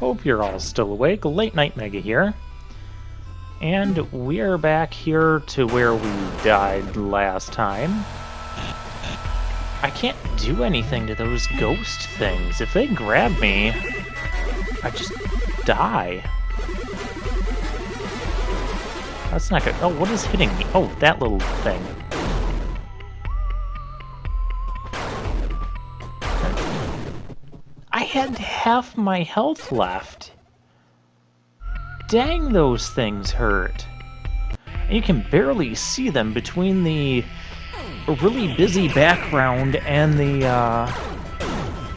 Hope you're all still awake. Late Night Mega here. And we're back here to where we died last time. I can't do anything to those ghost things. If they grab me, I just die. That's not good. Oh, what is hitting me? Oh, that little thing. I had half my health left. Dang, those things hurt. And you can barely see them between the really busy background and the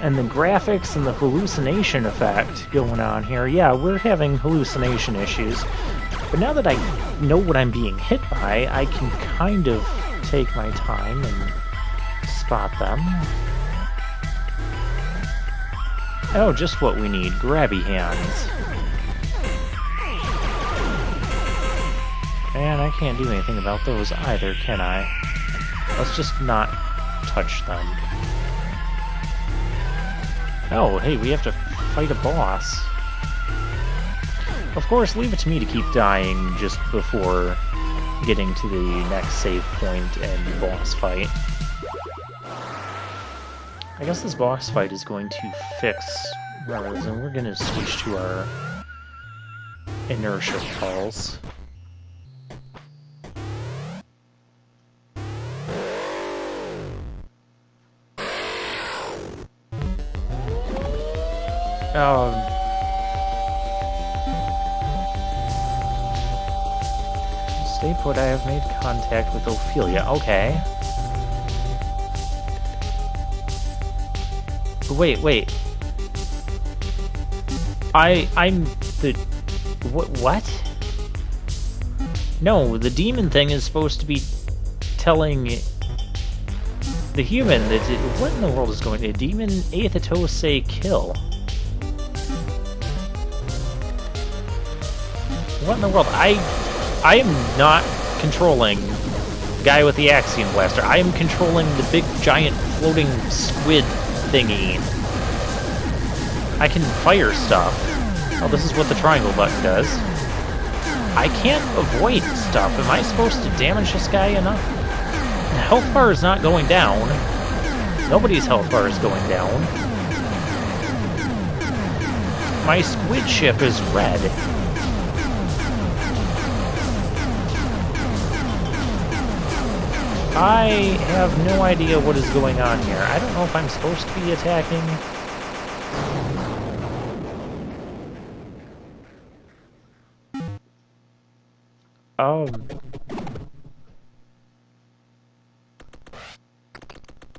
graphics and the hallucination effect going on here. Yeah, we're having hallucination issues. But now that I know what I'm being hit by, I can kind of take my time and spot them. Oh, just what we need. Grabby hands. And I can't do anything about those either, can I? Let's just not touch them. Oh, hey, we have to fight a boss. Of course, leave it to me to keep dying just before getting to the next save point and boss fight. I guess this boss fight is going to fix ours, and we're going to switch to our inertia pulse. Stay put, I have made contact with Ophelia. Okay. Wait. I'm the... What? No, the demon thing is supposed to be telling the human that... What in the world is going on? Demon Aethetose kill. What in the world? I am not controlling the guy with the Axiom Blaster. I am controlling the big, giant, floating squid thingy. I can fire stuff. Oh, this is what the triangle button does. I can't avoid stuff. Am I supposed to damage this guy enough? The health bar is not going down. Nobody's health bar is going down. My squid ship is red. I have no idea what is going on here. I don't know if I'm supposed to be attacking.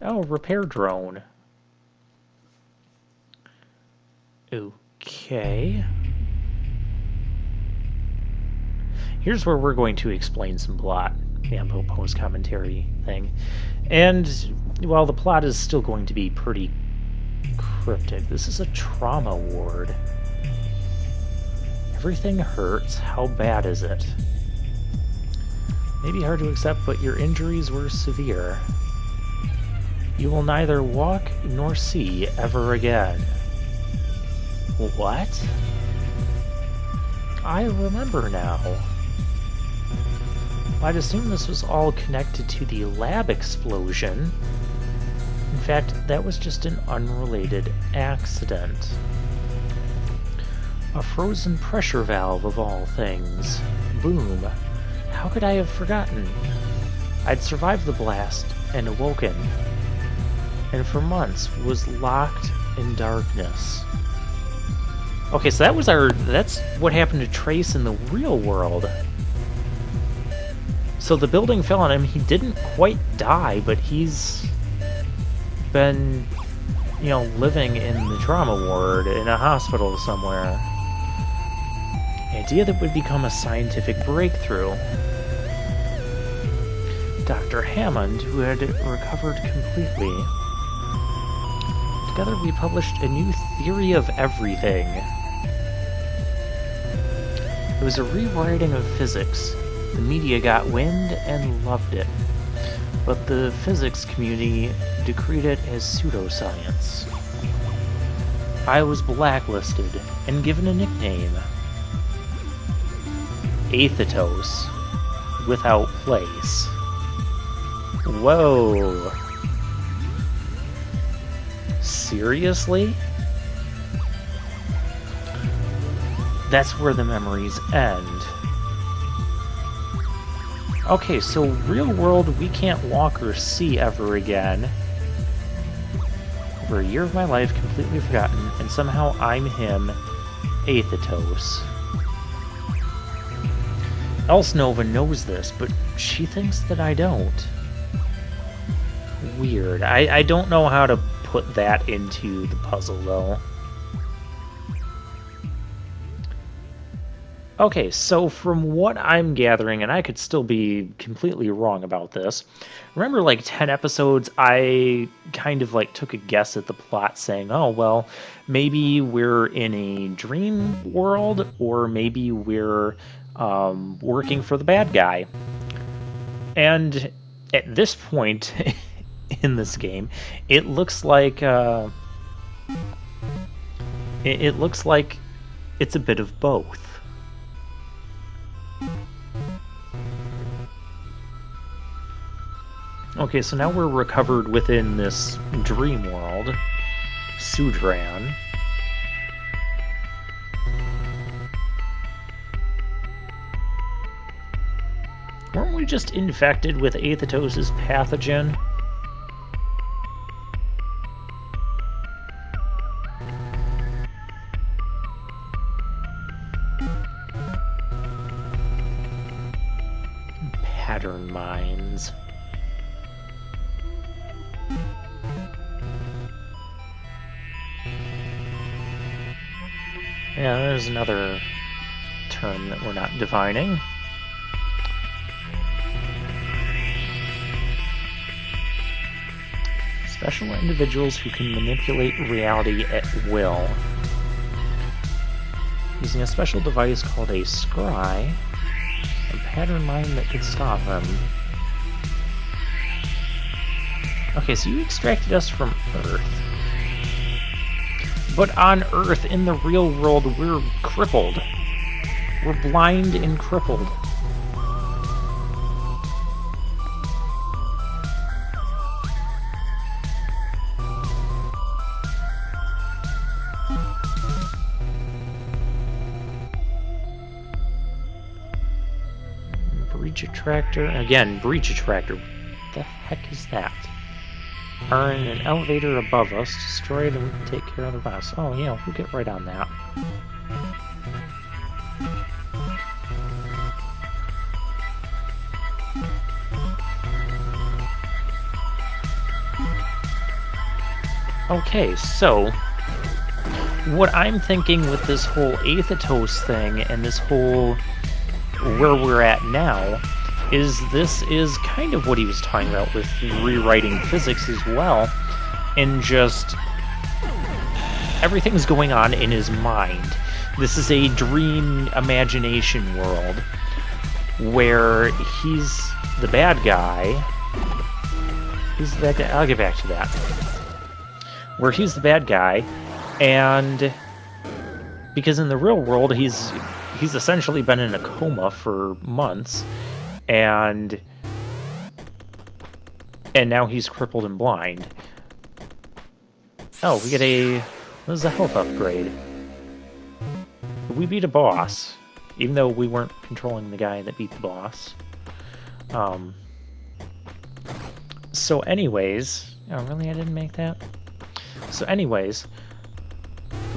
Oh, repair drone. Okay. Here's where we're going to explain some plot. Yeah, post-commentary thing. And while the plot is still going to be pretty cryptic, this is a trauma ward. Everything hurts. How bad is it? Maybe hard to accept, but your injuries were severe. You will neither walk nor see ever again. What? I remember now. I'd assume this was all connected to the lab explosion. In fact, that was just an unrelated accident. A frozen pressure valve of all things. Boom. How could I have forgotten? I'd survived the blast and awoken, and for months was locked in darkness. Okay, so that's what happened to Trace in the real world. So the building fell on him. He didn't quite die, but he's been, living in the trauma ward in a hospital somewhere. An idea that would become a scientific breakthrough. Dr. Hammond, who had recovered completely. Together we published a new theory of everything. It was a rewriting of physics. The media got wind and loved it, but the physics community decreed it as pseudoscience. I was blacklisted and given a nickname. Athetos. Without place. Whoa. Seriously? That's where the memories end. Okay, so real world we can't walk or see ever again. Over a year of my life completely forgotten, and somehow I'm him, Athetos. Elsnova knows this, but she thinks that I don't. Weird. I don't know how to put that into the puzzle, though. Okay, so from what I'm gathering, and I could still be completely wrong about this, remember like 10 episodes, I kind of like took a guess at the plot saying, oh, well, maybe we're in a dream world, or maybe we're working for the bad guy. And at this point in this game, it looks like it looks like it's a bit of both. Okay, so now we're recovered within this dream world, Sudran. Weren't we just infected with Athetos' pathogen? Pattern mines. Yeah, there's another term that we're not divining. Special individuals who can manipulate reality at will. Using a special device called a scry, a pattern mine that could stop them. Okay, so you extracted us from Earth. But on Earth, in the real world, we're crippled. We're blind and crippled. Breach attractor. Again, breach attractor. What the heck is that? Are in an elevator above us. Destroy it and we can take care of the rest. Oh, yeah, we'll get right on that. Okay, so what I'm thinking with this whole Athetos thing and this whole where we're at now is this is kind of what he was talking about with rewriting physics as well, and just everything's going on in his mind. This is a dream imagination world where he's the bad guy. He's the bad guy. I'll get back to that. Where he's the bad guy, and because in the real world he's essentially been in a coma for months, and now he's crippled and blind. Oh, we get this is a health upgrade. We beat a boss, even though we weren't controlling the guy that beat the boss. So anyways, oh really, I didn't make that? So anyways,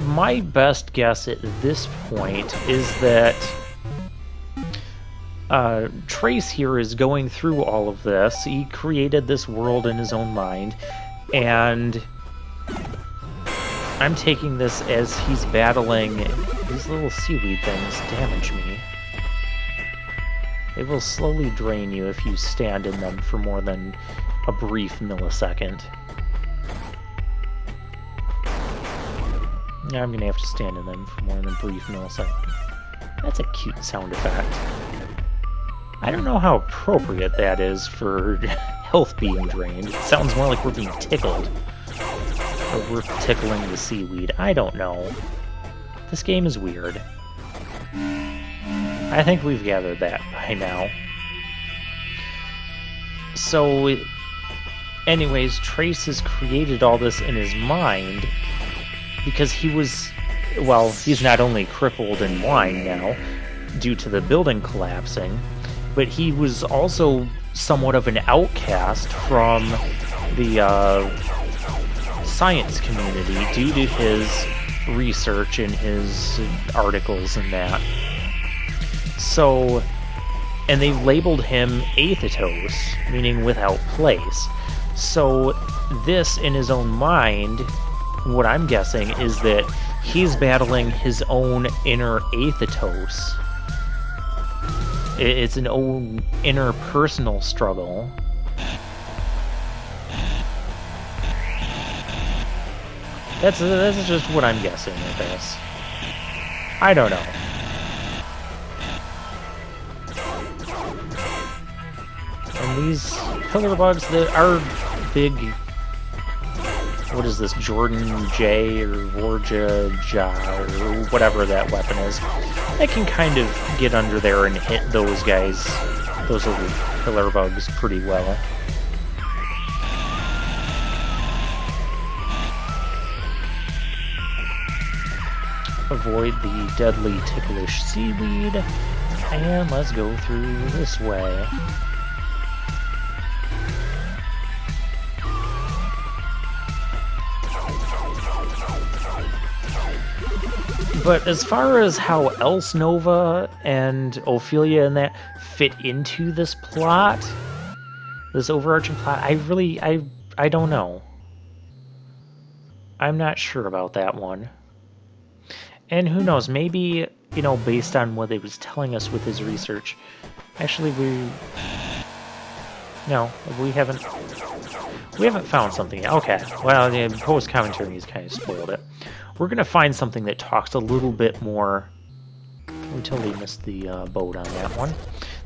my best guess at this point is that Trace here is going through all of this. He created this world in his own mind, and I'm taking this as he's battling these little seaweed things damage me. They will slowly drain you if you stand in them for more than a brief millisecond. Yeah, I'm gonna have to stand in them for more than a brief millisecond. That's a cute sound effect. I don't know how appropriate that is for health being drained. It sounds more like we're being tickled. worth tickling the seaweed. I don't know. This game is weird. I think we've gathered that by now. So, anyways, Trace has created all this in his mind because he was, well, he's not only crippled and blind now due to the building collapsing, but he was also somewhat of an outcast from the science community due to his research and his articles and that. So, and they labeled him aethetos, meaning without place. So this, in his own mind, what I'm guessing is that he's battling his own inner aethetos. It's an own interpersonal struggle. That's just what I'm guessing with this. I don't know. And these pillar bugs that are big... What is this? Jordan J or Vorja Ja or whatever that weapon is. They can kind of get under there and hit those guys, those little pillar bugs, pretty well. Avoid the deadly ticklish seaweed, and let's go through this way. But as far as how else Nova and Ophelia and that fit into this plot, this overarching plot, I don't know. I'm not sure about that one. And who knows, maybe, you know, based on what he was telling us with his research, actually we haven't found something yet. Okay, well, the post-commentary has kind of spoiled it. We're going to find something that talks a little bit more... We totally missed the boat on that one.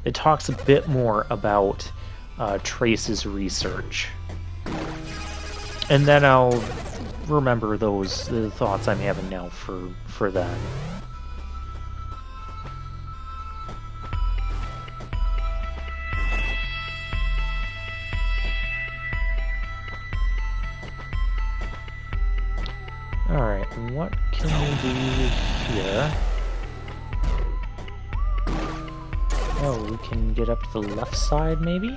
It talks a bit more about Trace's research. And then I'll remember the thoughts I'm having now for that. Alright, what can we do here? Oh, we can get up to the left side, maybe?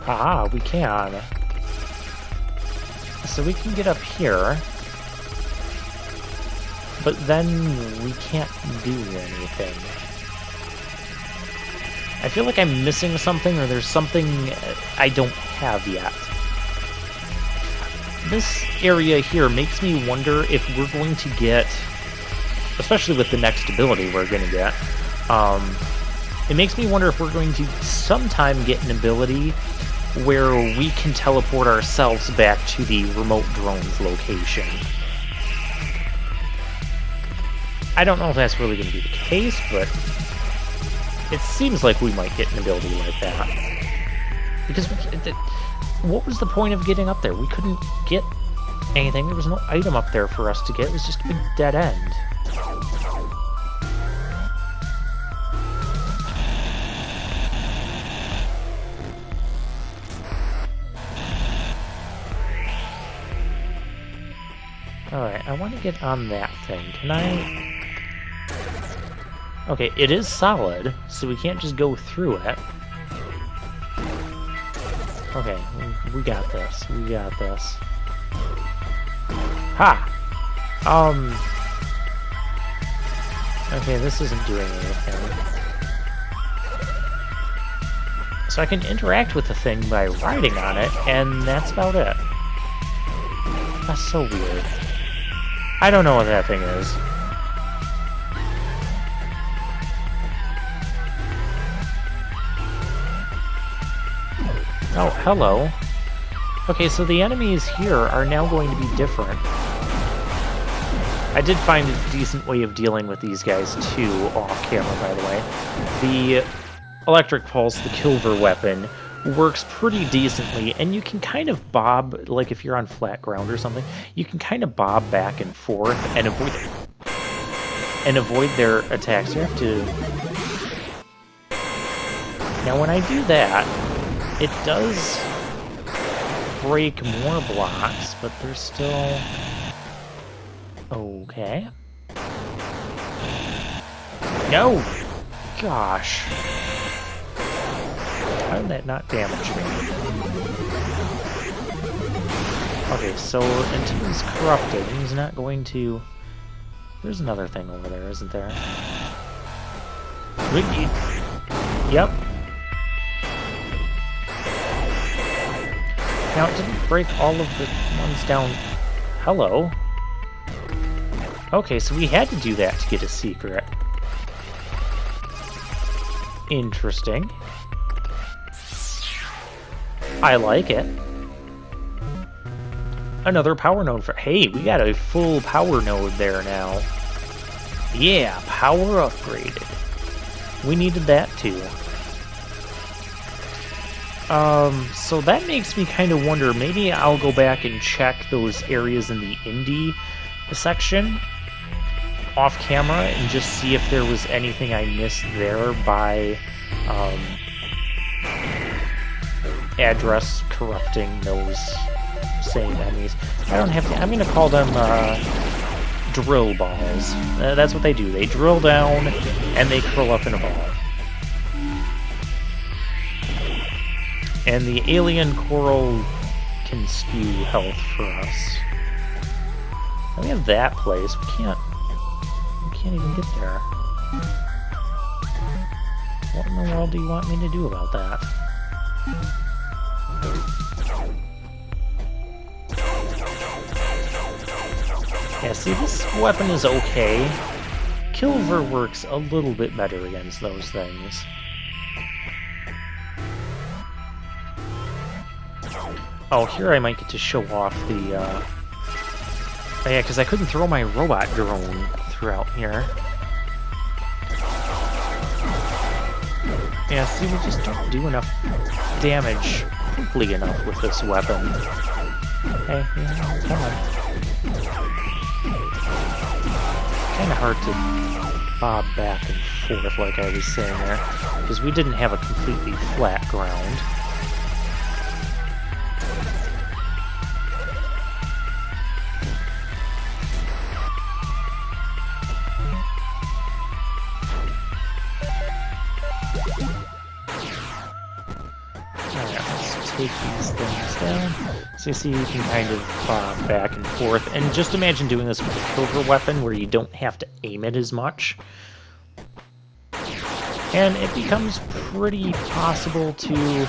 Ah, we can. So we can get up here. But then we can't do anything. I feel like I'm missing something, or there's something I don't have yet. This area here makes me wonder if we're going to get, especially with the next ability we're going to get, it makes me wonder if we're going to sometime get an ability where we can teleport ourselves back to the remote drone's location. I don't know if that's really going to be the case, but it seems like we might get an ability like that. Because what was the point of getting up there? We couldn't get anything. There was no item up there for us to get. It was just a big dead end. Alright, I want to get on that thing. Can I... Okay, it is solid, so we can't just go through it. Okay, we got this. We got this. Ha! Okay, this isn't doing anything. So I can interact with the thing by riding on it, and that's about it. That's so weird. I don't know what that thing is. Oh, hello. Okay, so the enemies here are now going to be different. I did find a decent way of dealing with these guys, too, off camera, by the way. The electric pulse, the Kilver weapon, works pretty decently, and you can kind of bob, like if you're on flat ground or something, you can kind of bob back and forth and avoid their attacks. You have to... Now when I do that, it does break more blocks, but they're still... Okay. No! Gosh. How did that not damage me? Okay, so until he's corrupted, he's not going to... There's another thing over there, isn't there? Yep. Now, it didn't break all of the ones down... Hello? Okay, so we had to do that to get a secret. Interesting. I like it. Another power node for... Hey, we got a full power node there now. Yeah, power upgraded. We needed that too. So that makes me kind of wonder, maybe I'll go back and check those areas in the indie section off camera and just see if there was anything I missed there by address corrupting those same enemies. I don't have to... I'm going to call them drill balls. That's what they do. They drill down and they curl up in a ball. And the alien coral can spew health for us. And we have that place. We can't even get there. What in the world do you want me to do about that? Yeah, see, this weapon is okay. Kilver works a little bit better against those things. Oh, here I might get to show off the, Oh yeah, because I couldn't throw my robot drone throughout here. Yeah, see, we just don't do enough damage quickly enough with this weapon. Hey, yeah, come on. Kind of hard to bob back and forth, like I was saying there, because we didn't have a completely flat ground. Take these things down. So you see you can kind of bob back and forth. And just imagine doing this with a Kilver weapon where you don't have to aim it as much. And it becomes pretty possible to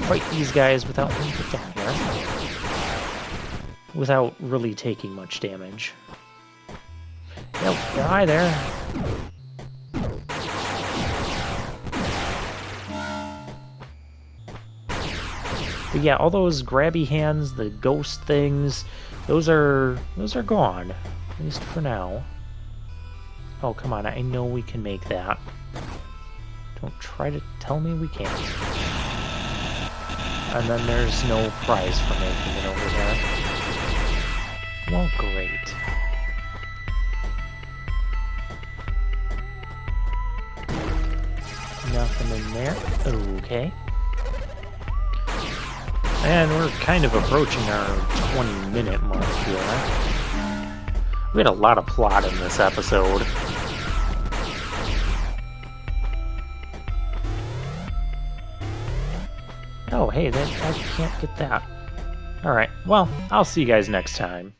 fight these guys without me get down here. Without really taking much damage. Yep, hi there. But yeah, all those grabby hands, the ghost things, those are gone. At least for now. Oh, come on, I know we can make that. Don't try to tell me we can't. And then there's no prize for making it over there. Well, great. Nothing in there. Okay. And we're kind of approaching our 20-minute mark here. We had a lot of plot in this episode. Oh, hey, I can't get that. Alright, well, I'll see you guys next time.